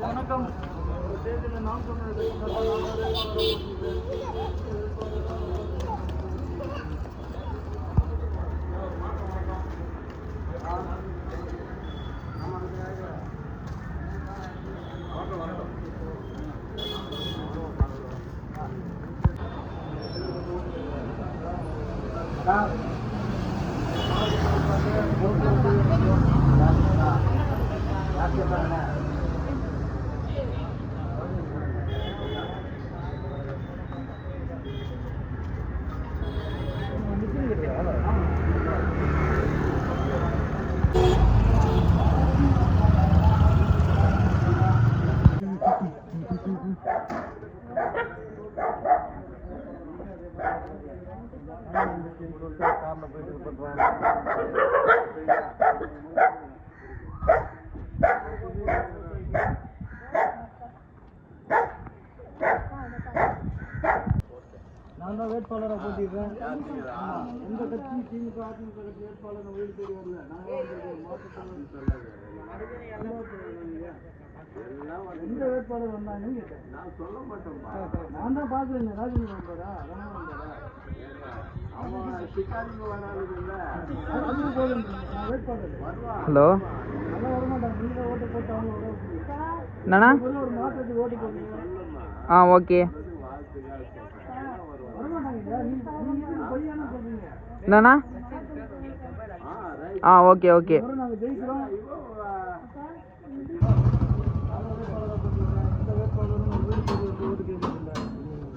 வணக்கம். நாம் சொன்னது நான் தான் வேட்பாளராக போட்டிடுறேன். எந்த கட்சி திமுக அதிமுக கட்சி வேட்பாளர் வீடு தேடி வரல. எந்த வேட்பாளர் வந்தாங்கன்னு கேட்டேன். நான் சொல்ல மாட்டேன். நான் தான் பார்க்குறேன். ராஜேந்திரன் வந்தாரா? ரமணன் வந்தாரா? ஹலோ, என்னண்ணா? ஆ, ஓகே. என்னண்ணா? ஆ, ஓகே ஓகே.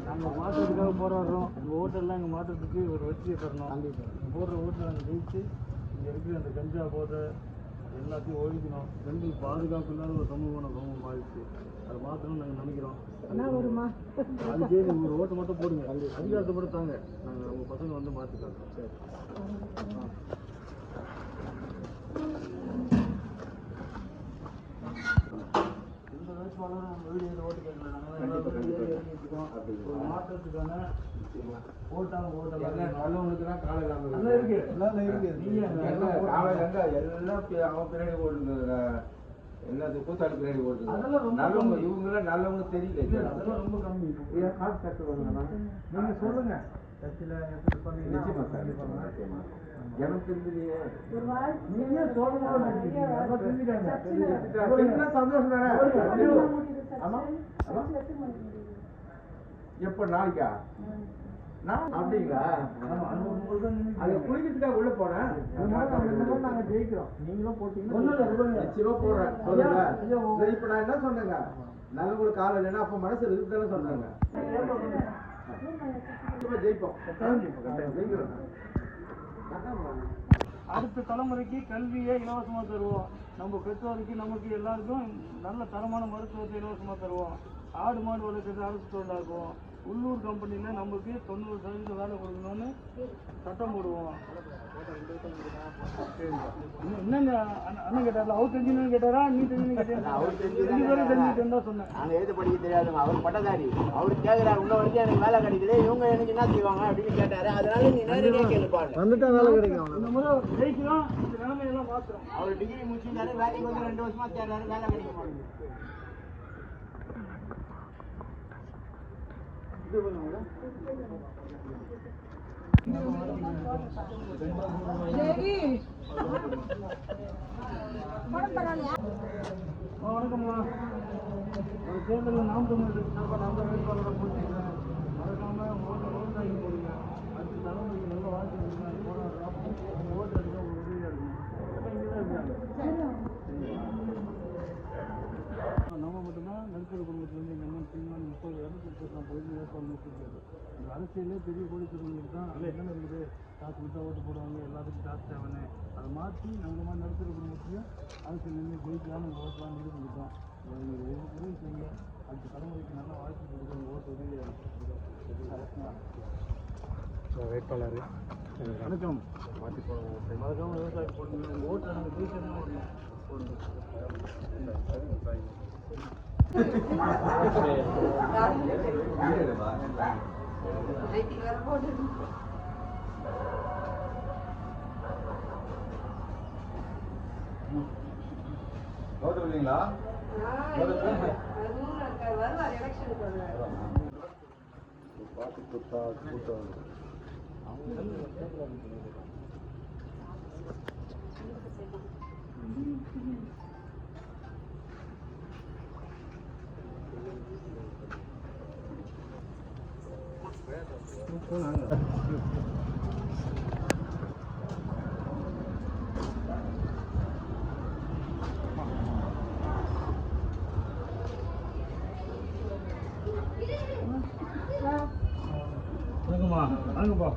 நாங்கள் மாற்றத்துக்காக போராடுறோம். இந்த ஓட்டெல்லாம் எங்கள் மாற்றத்துக்கு ஒரு வெற்றியை தரணும். போடுற ஓட்டில் நாங்கள் ஜெயிச்சு இங்கே இருக்கிற அந்த கஞ்சா போதை எல்லாத்தையும் ஒழிக்கணும். பெண்கள் பாதுகாப்பு இல்லாத ஒரு சமூகம் ரொம்ப மாறிடுச்சு. அதை மாற்றணும்னு நாங்கள் நினைக்கிறோம். அதுக்கே நீங்கள் ஒரு ஓட்டை மட்டும் போடுங்க. அதிகாரத்தை மட்டும் தாங்க. நாங்கள் உங்கள் பசங்க வந்து மாற்றிக்கலாம். சரி. இந்த வேட்பாளரும் நம்ம வீடியோவில் ஓட்டு கேட்கல. நாங்கள் மாற்றத்துக்கான நல்லவனுக்கு தான் காலை இல்லாமல் இருக்கு. எல்லாம் அவன் பின்னாடி ஓடுங்க. எல்லாத்துக்கும் கூத்தாடு பின்னாடி ஓடுங்க. நல்லவங்க இவங்களாம் நல்லவங்க தெரியல. அதெல்லாம் ரொம்ப கம்மி. காசு கட்டுவாங்க. நீங்க சொல்லுங்க. எனக்கு தெரியலையே. நீங்க சந்தோஷம் தானே? எப்ப நாளைக்கா? அப்படிங்களா? அது குளிக்கிறதுக்காக உள்ள போனேன். நாங்க ஜெயிக்கிறோம். நீங்களும் போட்டீங்கன்னா நிச்சயமா போடுறேன். இப்ப நான் என்ன சொன்னேங்க, நல்ல கூட காலம் இல்லைன்னா அப்ப மனசு இருக்குதானே சொன்னாங்க. ஜெயிப்போம். அடுத்த தலைமுறைக்கு கல்வியை இலவசமா தருவோம். நம்ம பெற்றோருக்கு நமக்கு எல்லாருக்கும் நல்ல தரமான மருத்துவத்தை இலவசமா தருவோம். ஆடு மாடு வளர்க்கறது அரசு தொழிலாக்குவோம். உள்ளூர் கம்பெனியில் நமக்கு 90% வேலை கொடுக்கணும்னு சட்டம் போடுவோம். என்னங்க அண்ணன் கேட்டார்ல, அவர் தெரிஞ்சுன்னு கேட்டாரா நீ தெரிஞ்சுன்னு கேட்டா? தெரிஞ்சுட்டு தான் சொன்னேன். நாங்கள் எழுத படிக்க தெரியாதுங்க. அவர் பட்டதாரி. அவர் கேட்குறாரு இன்னும் வரைக்கும் எனக்கு வேலை கிடைக்குது, இவங்க எனக்கு என்ன செய்வாங்க அப்படின்னு கேட்டாரு. அதனால நீ நேரடியாக கேளுப்பாரு. வந்துட்டா வேலை கிடைக்கும். இந்த முறை ஜெயிக்கலாம். இந்த நிலைமையெல்லாம் மாத்திரம். அவர் டிகிரி முடிச்சுட்டாரு, வேலைக்கு வந்து 2 வருஷமா தேடுறாரு, வேலை கிடைக்க மாட்டேங்குது. வணக்கம்மா. ஒரு தேர்தலில் நாம் தமிழ் நான் தான் வேட்பாளராக போட்டிருக்கேன். மறக்காம விவசாயி போடுங்க. அடுத்த தலைமுறைக்கு நல்ல வாழ்க்கை கொடுங்க. போராடுறோம். உங்கள் ஓட்டு எடுக்க ஒரு உதவியாக இருக்கும். இங்கே தான் இருக்காங்க. நம்ம மட்டும்தான் நடுத்தர குடும்பத்திலேருந்து எங்கள் அண்ணன் சீமான் 30 இடத்துக்கு போயிட்டு வேட்பாளர் சொல்லியிருக்காரு. இந்த அரசியலே பெரிய கோடீஸ்வரர்களுக்கு தான் அதில் என்னென்ன இருக்குது, காசு விட்டா ஓட்டு போடுவாங்க, எல்லாத்துக்கும் காசு தேவைன்னு அதை மாற்றி நம்ம மாதிரி நடுத்தர குடும்பத்தையும் அரசியல் நின்று ஜெயிக்கலாம்னு நம்ம ஓட்டலாம் முடிவு பண்ணிட்டோம். உதவி செய்யுங்க. அடுத்த தலைமுறைக்கு நல்ல வாழ்க்கை கொடுக்குற ஓட்டு உதவியாக இருக்கும். வேட்பாளர் வணக்கம். மறக்காம விவசாயி போடுங்க. உங்கள் ஓட்டு எனக்கு ஜெயிக்கணும் வரணும். இல்லைங்களா? வணக்கம்மா. வாங்கப்பா.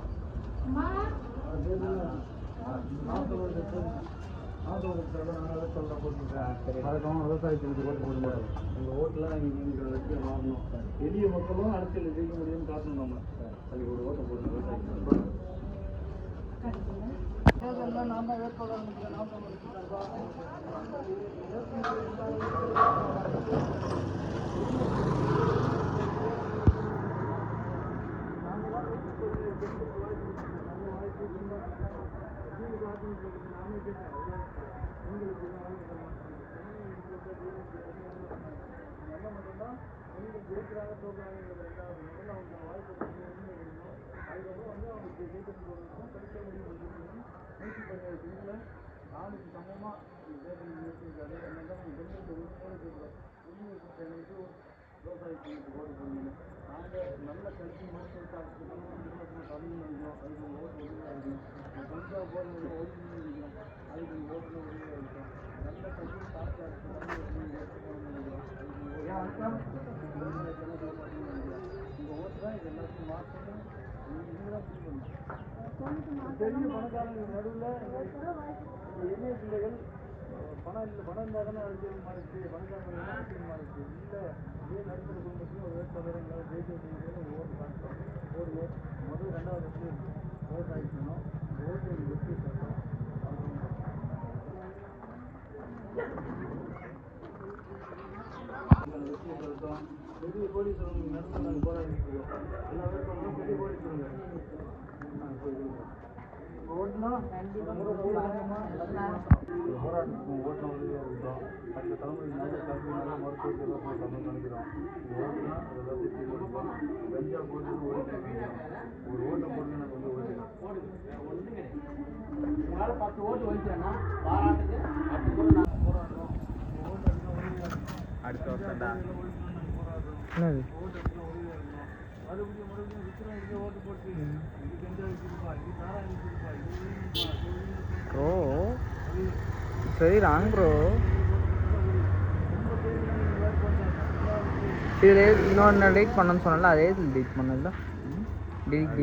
வணக்கம். விவசாயத்துக்கு ஓட்டு போட மாட்டோம். உங்கள் ஓட்டில் நீங்கள் வச்சு வாங்கணும். எளிய மக்களும் அரசியல் ஜெயிக்க முடியும்னு காட்டணும். நம்ம அதுக்கு ஒரு ஓட்டை போடணும். விவசாயத்துக்கு நான் தான் வேட்பாளர் நான் தான் ஜெயிக்கிறாங்க தோற்கிறாங்க ரெண்டாவது முதல்ல அவங்க வாய்ப்பு அதுக்கப்புறம் வந்து அவங்களுக்கு ஜெயிக்கிறதுக்கு படிக்க முடியும். 117 பெண்களை ஆணுக்கு சமமாக தேர்தல் நிறுத்திருக்காரு. அதனால தான் நாங்கள் பெண்களுக்கு உரிமையோடு கேட்குறோம். உரிமை எனக்கு விவசாயத்துக்கு ஓட்டு போடணும். நாங்கள் நல்ல கல்வி மருத்துவ தமிழ் நினைக்கிறோம். அதுக்கு ஓட்டு உதவியாக இருக்கும். பஞ்சாப் போடுறது ஓட்டு நினைக்கிறோம். அதுக்கு ஓட்டுல உதவியாக இருக்கும். நல்ல கல்வி காற்று உங்கள் ஓட்டு தான் இது எல்லாத்தையும் மாற்றணும். நீங்கள் தான் பெரிய பணக்காரங்க நடுவில் எளிய பிள்ளைகள் பணம் இருந்தால் தானே அரசியல் மாறிச்சு. பணக்காரங்க அரசியல் மாறிச்சு. இல்லை இதே நடுத்தர குடும்பத்தையும் ஒரு வேட்பாளர் எங்களால் ஜெயிக்க வைக்கணும். ஓட்டு காட்டணும். போடுவோம். முதல் 2வது ஓட்டு ஆகிக்கணும். ஓட்டு வெற்றி பெறணும். வெற்றியை பெறட்டும். பெரிய கோடீஸ்வரன் நடத்த நாங்கள் போராடிட்டு இருக்கோம். எல்லா வேட்பாளரும் பெரிய கோடீஸ்வரங்க. ஓட்டுனா போராட்டத்துக்கு ஓட்டின உதவியாக இருக்கட்டும். அடுத்த தலைமுறைக்கு நல்ல கல்வி நல்ல மருத்துவ சேவை பண்ணணும்னு நினைக்கிறோம். ஓட்டுனா அது எல்லாத்தையும் தீர்மானிப்போம். பஞ்சாப் போட்டு ஓட்டு ஒரு ஓட்டை போட்டு எனக்கு வந்து ஓடிடும். உங்களால் 10 ஓட்டு வைக்கிறேன்னா பாராட்டுக்கு போராடுறோம். ஓட்டு அடுத்த வருஷம்டா என்னது ஓட்டு மறுபடியும் விற்கிறோம். ஓட்டு போட்டு இது கஞ்சா வச்சிருப்பா, இது தாரா வச்சிருப்பா, ப்ரோ சரி ராங் ப்ரோ. சரி இன்னொன்று டெலிட் பண்ணணும்னு சொன்னால அதே டெலிட் பண்ணல. டெலிட்